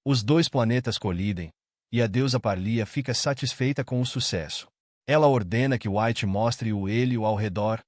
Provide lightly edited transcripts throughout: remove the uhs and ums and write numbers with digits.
Os dois planetas colidem, e a deusa Parlia fica satisfeita com o sucesso. Ela ordena que White mostre o Hélio ao redor,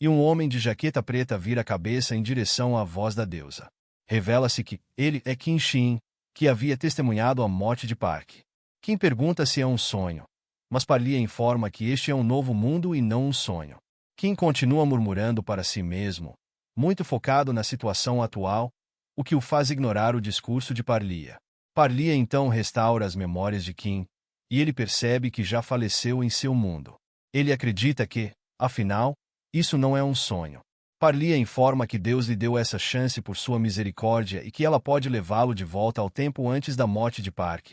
e um homem de jaqueta preta vira a cabeça em direção à voz da deusa. Revela-se que ele é Qin Shi, que havia testemunhado a morte de Park. Qin pergunta se é um sonho, mas Parlia informa que este é um novo mundo e não um sonho. Qin continua murmurando para si mesmo, muito focado na situação atual, o que o faz ignorar o discurso de Parlia. Parlia então restaura as memórias de Qin, e ele percebe que já faleceu em seu mundo. Ele acredita que, afinal, isso não é um sonho. Parlia informa que Deus lhe deu essa chance por sua misericórdia e que ela pode levá-lo de volta ao tempo antes da morte de Park,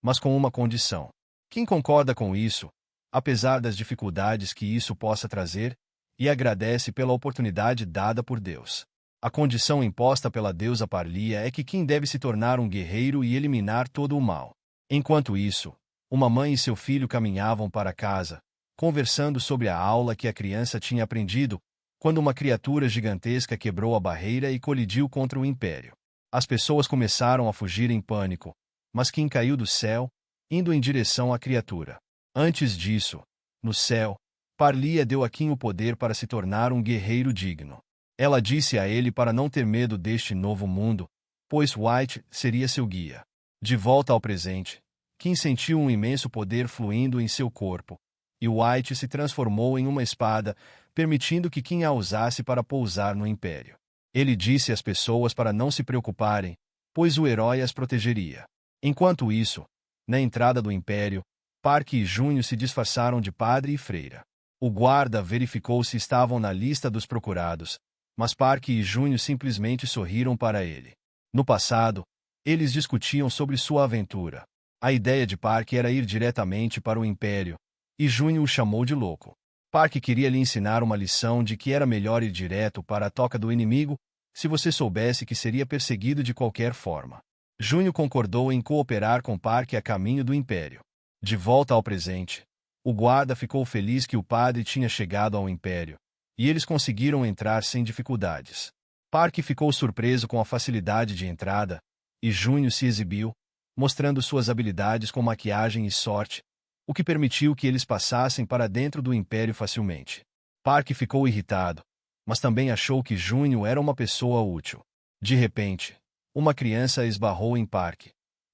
mas com uma condição. Qin concorda com isso, apesar das dificuldades que isso possa trazer, e agradece pela oportunidade dada por Deus. A condição imposta pela deusa Parlia é que Qin deve se tornar um guerreiro e eliminar todo o mal. Enquanto isso, uma mãe e seu filho caminhavam para casa, conversando sobre a aula que a criança tinha aprendido, quando uma criatura gigantesca quebrou a barreira e colidiu contra o Império. As pessoas começaram a fugir em pânico, mas Qin caiu do céu, indo em direção à criatura. Antes disso, no céu, Parlia deu a Qin o poder para se tornar um guerreiro digno. Ela disse a ele para não ter medo deste novo mundo, pois White seria seu guia. De volta ao presente, Qin sentiu um imenso poder fluindo em seu corpo, e White se transformou em uma espada, permitindo que Qin a usasse para pousar no Império. Ele disse às pessoas para não se preocuparem, pois o herói as protegeria. Enquanto isso, na entrada do Império, Park e Junho se disfarçaram de padre e freira. O guarda verificou se estavam na lista dos procurados, mas Park e Junho simplesmente sorriram para ele. No passado, eles discutiam sobre sua aventura. A ideia de Park era ir diretamente para o Império, e Junho o chamou de louco. Park queria lhe ensinar uma lição de que era melhor ir direto para a toca do inimigo, se você soubesse que seria perseguido de qualquer forma. Junho concordou em cooperar com Park a caminho do Império. De volta ao presente, o guarda ficou feliz que o padre tinha chegado ao Império, e eles conseguiram entrar sem dificuldades. Park ficou surpreso com a facilidade de entrada, e Junho se exibiu, mostrando suas habilidades com maquiagem e sorte, o que permitiu que eles passassem para dentro do Império facilmente. Park ficou irritado, mas também achou que Junho era uma pessoa útil. De repente, uma criança esbarrou em Park,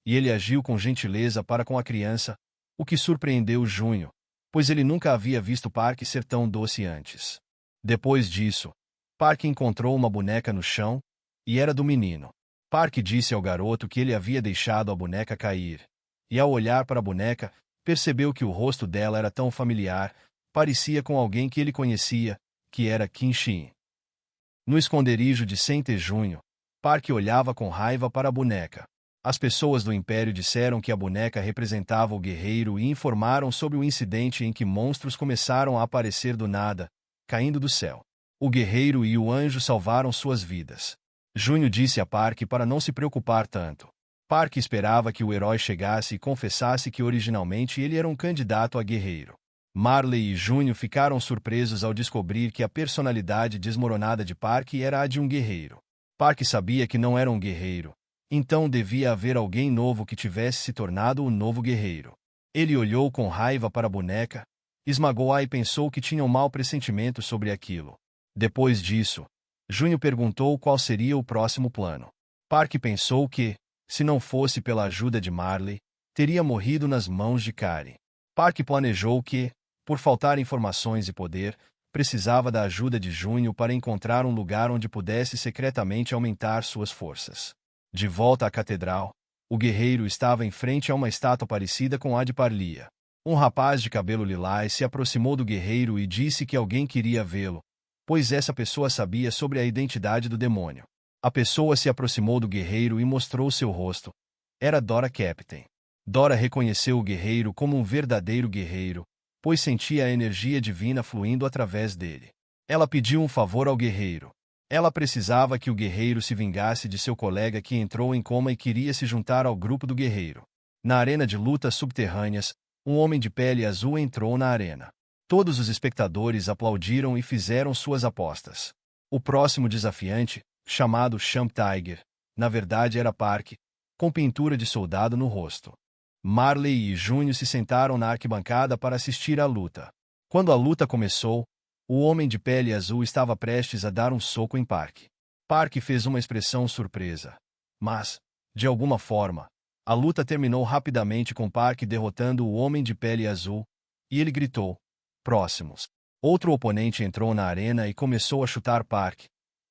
e ele agiu com gentileza para com a criança, o que surpreendeu Junho, pois ele nunca havia visto Park ser tão doce antes. Depois disso, Park encontrou uma boneca no chão, e era do menino. Park disse ao garoto que ele havia deixado a boneca cair, e ao olhar para a boneca, percebeu que o rosto dela era tão familiar, parecia com alguém que ele conhecia, que era Qin Shi. No esconderijo de Sente Junho, Park olhava com raiva para a boneca. As pessoas do Império disseram que a boneca representava o guerreiro e informaram sobre o incidente em que monstros começaram a aparecer do nada, caindo do céu. O guerreiro e o anjo salvaram suas vidas. Junho disse a Park para não se preocupar tanto. Park esperava que o herói chegasse e confessasse que originalmente ele era um candidato a guerreiro. Marley e Junho ficaram surpresos ao descobrir que a personalidade desmoronada de Park era a de um guerreiro. Park sabia que não era um guerreiro, então devia haver alguém novo que tivesse se tornado o novo guerreiro. Ele olhou com raiva para a boneca, esmagou-a e pensou que tinha um mau pressentimento sobre aquilo. Depois disso, Junho perguntou qual seria o próximo plano. Park pensou que, se não fosse pela ajuda de Marley, teria morrido nas mãos de Kari. Park planejou que, por faltar informações e poder, precisava da ajuda de Junho para encontrar um lugar onde pudesse secretamente aumentar suas forças. De volta à catedral, o guerreiro estava em frente a uma estátua parecida com a de Parlia. Um rapaz de cabelo lilás se aproximou do guerreiro e disse que alguém queria vê-lo, pois essa pessoa sabia sobre a identidade do demônio. A pessoa se aproximou do guerreiro e mostrou seu rosto. Era Dora Captain. Dora reconheceu o guerreiro como um verdadeiro guerreiro, pois sentia a energia divina fluindo através dele. Ela pediu um favor ao guerreiro. Ela precisava que o guerreiro se vingasse de seu colega que entrou em coma e queria se juntar ao grupo do guerreiro. Na arena de lutas subterrâneas, um homem de pele azul entrou na arena. Todos os espectadores aplaudiram e fizeram suas apostas. O próximo desafiante, chamado Champ Tiger, na verdade era Park, com pintura de soldado no rosto. Marley e Júnior se sentaram na arquibancada para assistir à luta. Quando a luta começou, o homem de pele azul estava prestes a dar um soco em Park. Park fez uma expressão surpresa. Mas, de alguma forma, a luta terminou rapidamente com Park derrotando o homem de pele azul, e ele gritou: "Próximos!" Outro oponente entrou na arena e começou a chutar Park,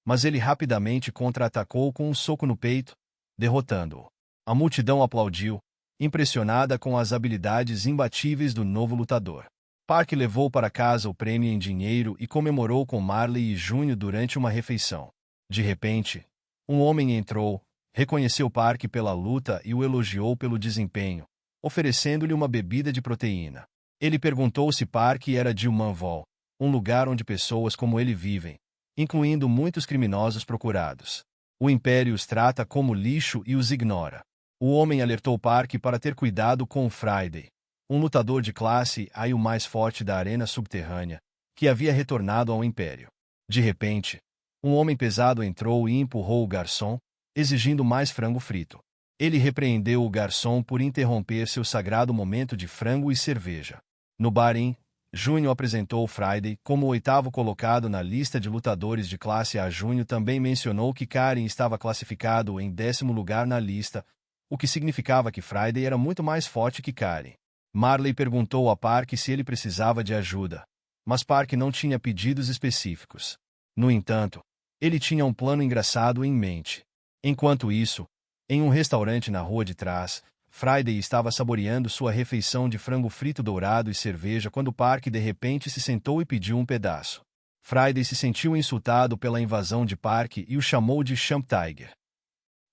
mas ele rapidamente contra-atacou com um soco no peito, derrotando-o. A multidão aplaudiu, impressionada com as habilidades imbatíveis do novo lutador. Park levou para casa o prêmio em dinheiro e comemorou com Marley e Júnior durante uma refeição. De repente, um homem entrou, reconheceu Park pela luta e o elogiou pelo desempenho, oferecendo-lhe uma bebida de proteína. Ele perguntou se Park era de Manville, um lugar onde pessoas como ele vivem, incluindo muitos criminosos procurados. O Império os trata como lixo e os ignora. O homem alertou Park para ter cuidado com Friday, um lutador de classe A e o mais forte da arena subterrânea, que havia retornado ao Império. De repente, um homem pesado entrou e empurrou o garçom, exigindo mais frango frito. Ele repreendeu o garçom por interromper seu sagrado momento de frango e cerveja. No bar-in, Júnior apresentou Friday como o oitavo colocado na lista de lutadores de classe A. Júnior também mencionou que Karen estava classificado em 10º lugar na lista, o que significava que Friday era muito mais forte que Karen. Marley perguntou a Park se ele precisava de ajuda, mas Park não tinha pedidos específicos. No entanto, ele tinha um plano engraçado em mente. Enquanto isso, em um restaurante na rua de trás, Friday estava saboreando sua refeição de frango frito dourado e cerveja quando Park de repente se sentou e pediu um pedaço. Friday se sentiu insultado pela invasão de Park e o chamou de Champ Tiger.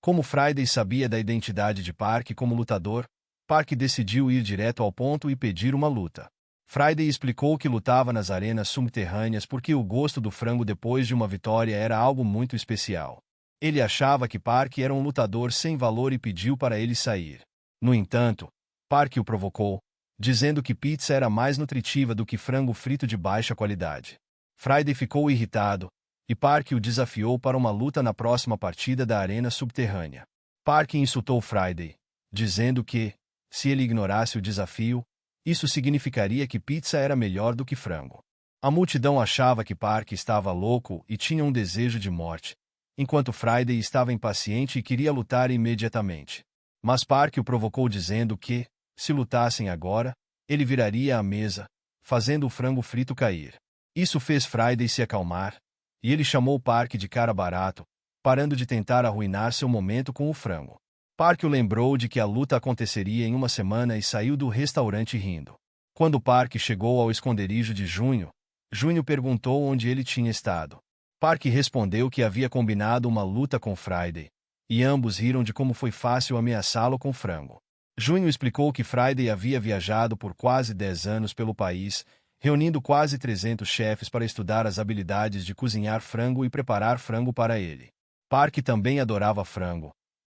Como Friday sabia da identidade de Park como lutador, Park decidiu ir direto ao ponto e pedir uma luta. Friday explicou que lutava nas arenas subterrâneas porque o gosto do frango depois de uma vitória era algo muito especial. Ele achava que Park era um lutador sem valor e pediu para ele sair. No entanto, Park o provocou, dizendo que pizza era mais nutritiva do que frango frito de baixa qualidade. Friday ficou irritado, e Park o desafiou para uma luta na próxima partida da arena subterrânea. Park insultou Friday, dizendo que, se ele ignorasse o desafio, isso significaria que pizza era melhor do que frango. A multidão achava que Park estava louco e tinha um desejo de morte, enquanto Friday estava impaciente e queria lutar imediatamente. Mas Park o provocou dizendo que, se lutassem agora, ele viraria a mesa, fazendo o frango frito cair. Isso fez Friday se acalmar, e ele chamou Park de cara barato, parando de tentar arruinar seu momento com o frango. Park o lembrou de que a luta aconteceria em uma semana e saiu do restaurante rindo. Quando Park chegou ao esconderijo de Júnior, Júnior perguntou onde ele tinha estado. Park respondeu que havia combinado uma luta com Friday, e ambos riram de como foi fácil ameaçá-lo com frango. Júnior explicou que Friday havia viajado por quase 10 anos pelo país, reunindo quase 300 chefes para estudar as habilidades de cozinhar frango e preparar frango para ele. Park também adorava frango.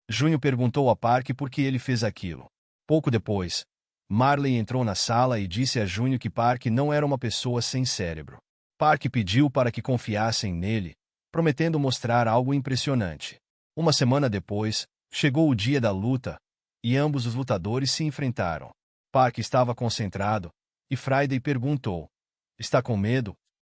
Júnior perguntou a Park por que ele fez aquilo. Pouco depois, Marley entrou na sala e disse a Júnior que Park não era uma pessoa sem cérebro. Park pediu para que confiassem nele, prometendo mostrar algo impressionante. Uma semana depois, chegou o dia da luta, e ambos os lutadores se enfrentaram. Park estava concentrado, e Friday perguntou: "Está com medo?"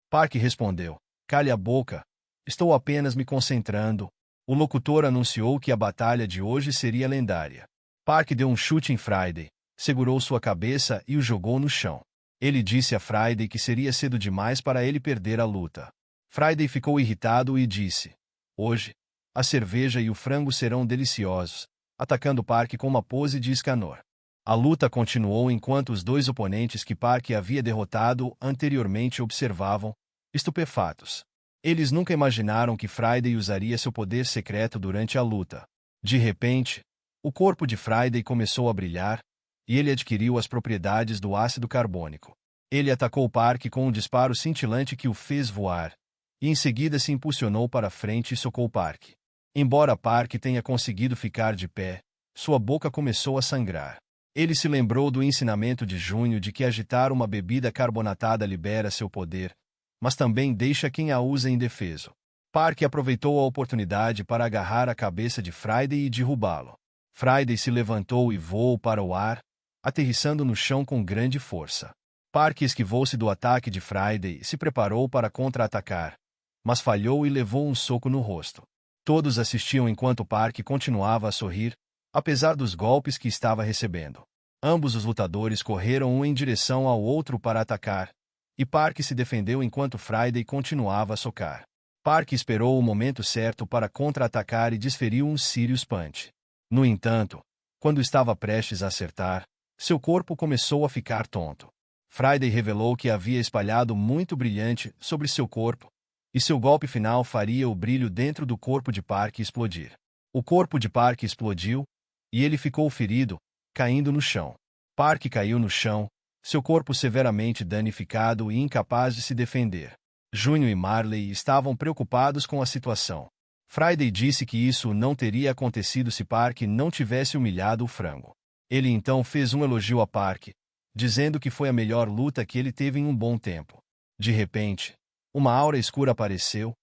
Park respondeu: "Cale a boca. Estou apenas me concentrando." O locutor anunciou que a batalha de hoje seria lendária. Park deu um chute em Friday, segurou sua cabeça e o jogou no chão. Ele disse a Friday que seria cedo demais para ele perder a luta. Friday ficou irritado e disse: "Hoje, a cerveja e o frango serão deliciosos", atacando Park com uma pose de escanor. A luta continuou enquanto os dois oponentes que Park havia derrotado anteriormente observavam, estupefatos. Eles nunca imaginaram que Friday usaria seu poder secreto durante a luta. De repente, o corpo de Friday começou a brilhar, e ele adquiriu as propriedades do ácido carbônico. Ele atacou Park com um disparo cintilante que o fez voar, e em seguida se impulsionou para frente e socou Park. Embora Park tenha conseguido ficar de pé, sua boca começou a sangrar. Ele se lembrou do ensinamento de Júnior de que agitar uma bebida carbonatada libera seu poder, mas também deixa quem a usa indefeso. Park aproveitou a oportunidade para agarrar a cabeça de Friday e derrubá-lo. Friday se levantou e voou para o ar, aterrissando no chão com grande força. Park esquivou-se do ataque de Friday e se preparou para contra-atacar, mas falhou e levou um soco no rosto. Todos assistiam enquanto Park continuava a sorrir, apesar dos golpes que estava recebendo. Ambos os lutadores correram um em direção ao outro para atacar, e Park se defendeu enquanto Friday continuava a socar. Park esperou o momento certo para contra-atacar e desferiu um Serious Punch. No entanto, quando estava prestes a acertar, seu corpo começou a ficar tonto. Friday revelou que havia espalhado muito brilhante sobre seu corpo, e seu golpe final faria o brilho dentro do corpo de Park explodir. O corpo de Park explodiu, e ele ficou ferido, caindo no chão. Park caiu no chão, seu corpo severamente danificado e incapaz de se defender. Júnior e Marley estavam preocupados com a situação. Friday disse que isso não teria acontecido se Park não tivesse humilhado o frango. Ele então fez um elogio a Park, dizendo que foi a melhor luta que ele teve em um bom tempo. De repente, uma aura escura apareceu,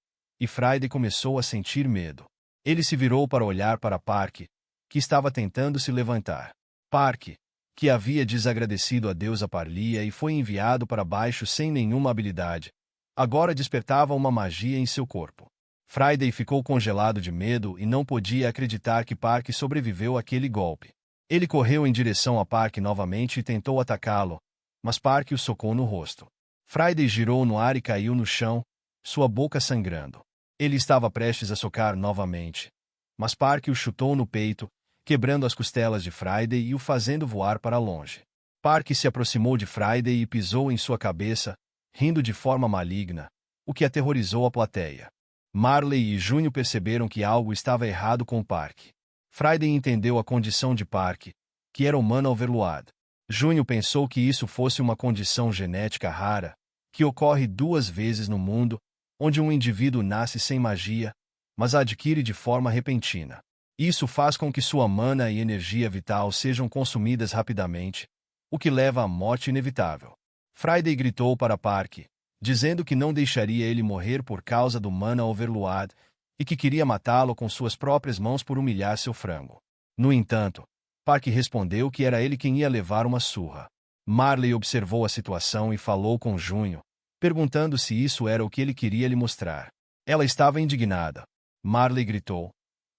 e Friday começou a sentir medo. Ele se virou para olhar para Park, que estava tentando se levantar. Park, que havia desagradecido a deusa Parlia e foi enviado para baixo sem nenhuma habilidade, agora despertava uma magia em seu corpo. Friday ficou congelado de medo e não podia acreditar que Park sobreviveu àquele golpe. Ele correu em direção a Park novamente e tentou atacá-lo, mas Park o socou no rosto. Friday girou no ar e caiu no chão, sua boca sangrando. Ele estava prestes a socar novamente, mas Park o chutou no peito, quebrando as costelas de Friday e o fazendo voar para longe. Park se aproximou de Friday e pisou em sua cabeça, rindo de forma maligna, o que aterrorizou a plateia. Marley e Júnior perceberam que algo estava errado com Park. Friday entendeu a condição de Park, que era humano overload. Júnior pensou que isso fosse uma condição genética rara, que ocorre 2 vezes no mundo, onde um indivíduo nasce sem magia, mas a adquire de forma repentina. Isso faz com que sua mana e energia vital sejam consumidas rapidamente, o que leva à morte inevitável. Friday gritou para Park, dizendo que não deixaria ele morrer por causa do mana overload e que queria matá-lo com suas próprias mãos por humilhar seu frango. No entanto, Park respondeu que era ele quem ia levar uma surra. Marley observou a situação e falou com Júnior, perguntando se isso era o que ele queria lhe mostrar. Ela estava indignada. Marley gritou: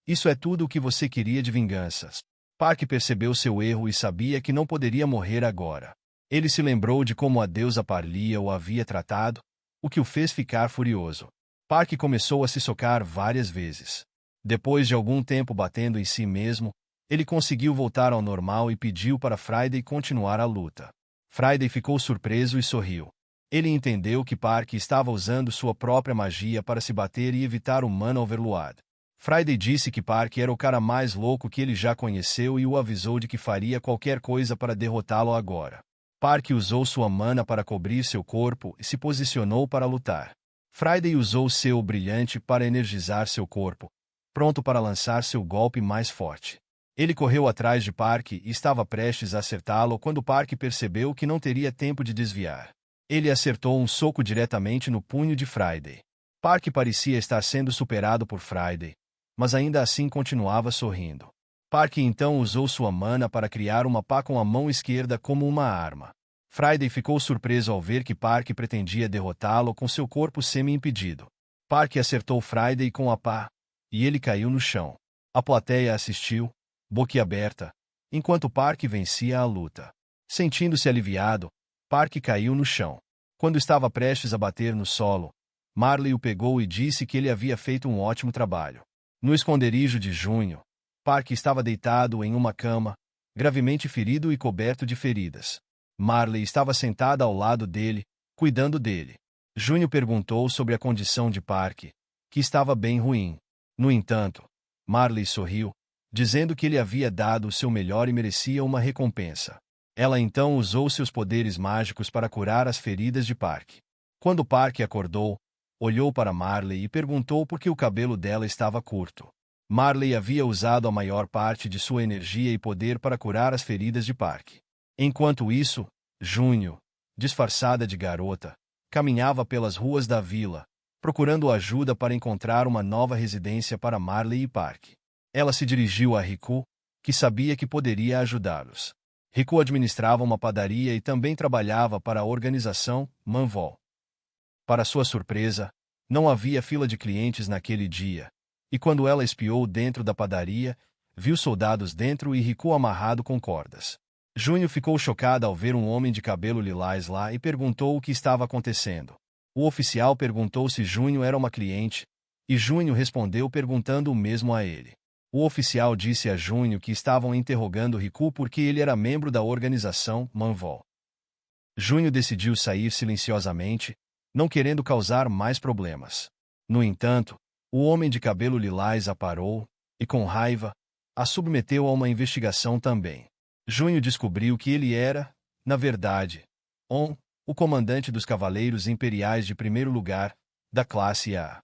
"Isso é tudo o que você queria de vinganças." Park percebeu seu erro e sabia que não poderia morrer agora. Ele se lembrou de como a deusa Parlia o havia tratado, o que o fez ficar furioso. Park começou a se socar várias vezes. Depois de algum tempo batendo em si mesmo, ele conseguiu voltar ao normal e pediu para Friday continuar a luta. Friday ficou surpreso e sorriu. Ele entendeu que Park estava usando sua própria magia para se bater e evitar o mana overload. Friday disse que Park era o cara mais louco que ele já conheceu e o avisou de que faria qualquer coisa para derrotá-lo agora. Park usou sua mana para cobrir seu corpo e se posicionou para lutar. Friday usou seu brilhante para energizar seu corpo, pronto para lançar seu golpe mais forte. Ele correu atrás de Park e estava prestes a acertá-lo quando Park percebeu que não teria tempo de desviar. Ele acertou um soco diretamente no punho de Friday. Park parecia estar sendo superado por Friday, mas ainda assim continuava sorrindo. Park então usou sua mana para criar uma pá com a mão esquerda como uma arma. Friday ficou surpreso ao ver que Park pretendia derrotá-lo com seu corpo semi-impedido. Park acertou Friday com a pá, e ele caiu no chão. A plateia assistiu, boquiaberta, enquanto Park vencia a luta. Sentindo-se aliviado, Park caiu no chão. Quando estava prestes a bater no solo, Marley o pegou e disse que ele havia feito um ótimo trabalho. No esconderijo de Júnior, Park estava deitado em uma cama, gravemente ferido e coberto de feridas. Marley estava sentada ao lado dele, cuidando dele. Júnior perguntou sobre a condição de Park, que estava bem ruim. No entanto, Marley sorriu, dizendo que ele havia dado o seu melhor e merecia uma recompensa. Ela então usou seus poderes mágicos para curar as feridas de Park. Quando Park acordou, olhou para Marley e perguntou por que o cabelo dela estava curto. Marley havia usado a maior parte de sua energia e poder para curar as feridas de Park. Enquanto isso, Júnior, disfarçada de garota, caminhava pelas ruas da vila, procurando ajuda para encontrar uma nova residência para Marley e Park. Ela se dirigiu a Riku, que sabia que poderia ajudá-los. Riku administrava uma padaria e também trabalhava para a organização Manvol. Para sua surpresa, não havia fila de clientes naquele dia, e quando ela espiou dentro da padaria, viu soldados dentro e Riku amarrado com cordas. Junho ficou chocada ao ver um homem de cabelo lilás lá e perguntou o que estava acontecendo. O oficial perguntou se Junho era uma cliente, e Junho respondeu perguntando o mesmo a ele. O oficial disse a Junho que estavam interrogando Riku porque ele era membro da organização Manvol. Junho decidiu sair silenciosamente, não querendo causar mais problemas. No entanto, o homem de cabelo lilás a parou, e com raiva, a submeteu a uma investigação também. Junho descobriu que ele era, na verdade, o comandante dos Cavaleiros Imperiais de primeiro lugar, da classe A.